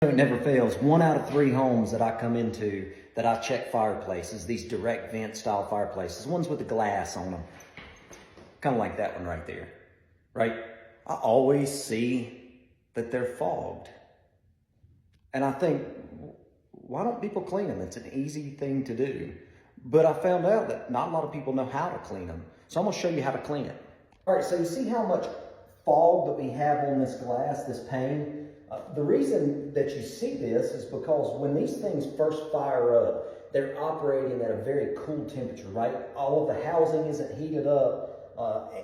It never fails. 1 out of 3 homes that I come into that I check fireplaces, these direct vent style fireplaces, ones with the glass on them, kind of like that one right there, right? I always see that they're fogged. And I think, why don't people clean them? It's an easy thing to do. But I found out that not a lot of people know how to clean them. So I'm gonna show you how to clean it. All right, so you see how much fog that we have on this glass, this pane? The reason that you see this is because when these things first fire up, they're operating at a very cool temperature, right? All of the housing isn't heated up.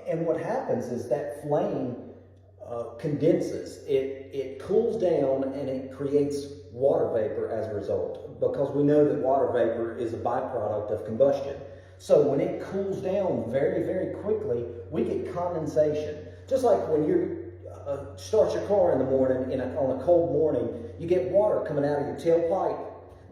And what happens is that flame condenses. It cools down and it creates water vapor as a result, because we know that water vapor is a byproduct of combustion. So when it cools down very, very quickly, we get condensation. Just like when you start your car in the morning, on a cold morning, you get water coming out of your tailpipe.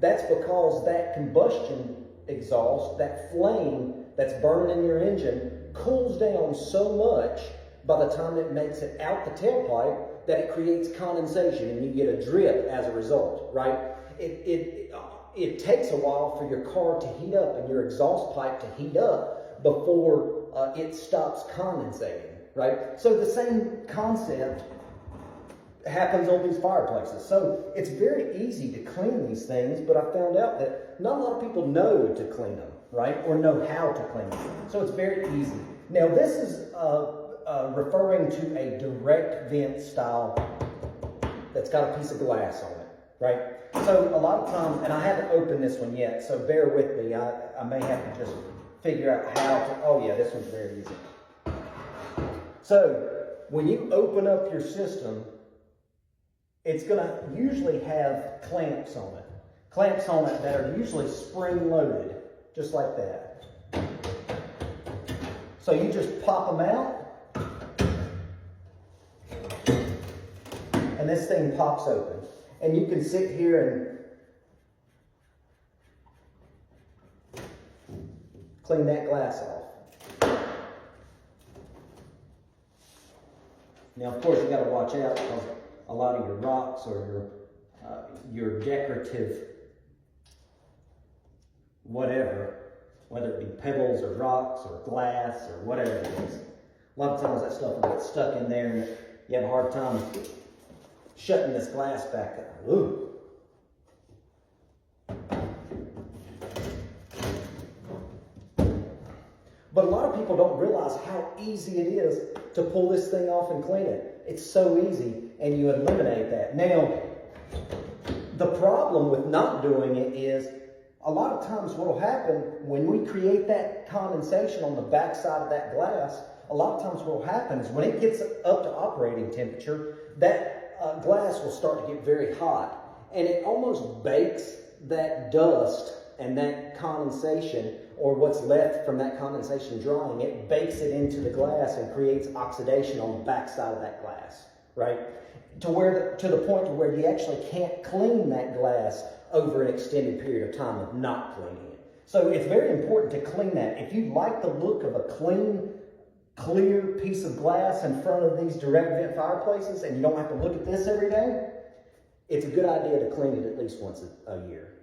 That's because that combustion exhaust, that flame that's burning in your engine, cools down so much by the time it makes it out the tailpipe that it creates condensation and you get a drip as a result, right? It takes a while for your car to heat up and your exhaust pipe to heat up before it stops condensating, right? So the same concept happens on these fireplaces. So it's very easy to clean these things, but I found out that not a lot of people know to clean them, right? Or know how to clean them. So it's very easy. Now this is referring to a direct vent style that's got a piece of glass on it, right? So a lot of times, and I haven't opened this one yet, so bear with me. I may have to just figure out how to, oh yeah, this one's very easy. So when you open up your system, it's gonna usually have clamps on it. Clamps on it that are usually spring loaded, just like that. So you just pop them out, and this thing pops open. And you can sit here and clean that glass off. Now, of course, you got to watch out because a lot of your rocks or your decorative whatever, whether it be pebbles or rocks or glass or whatever it is, a lot of times that stuff will get stuck in there and you have a hard time shutting this glass back up. Ooh. But a lot of people don't realize how easy it is to pull this thing off and clean it. It's so easy, and you eliminate that. Now, the problem with not doing it is a lot of times what will happen when we create that condensation on the back side of that glass, a lot of times what will happen is when it gets up to operating temperature, that glass will start to get very hot, and it almost bakes that dust and that condensation, or what's left from that condensation drying, it bakes it into the glass and creates oxidation on the back side of that glass, right? To the point to where you actually can't clean that glass over an extended period of time of not cleaning it. So it's very important to clean that. If you like the look of a clean, clear piece of glass in front of these direct vent fireplaces and you don't have to look at this every day, it's a good idea to clean it at least once a year.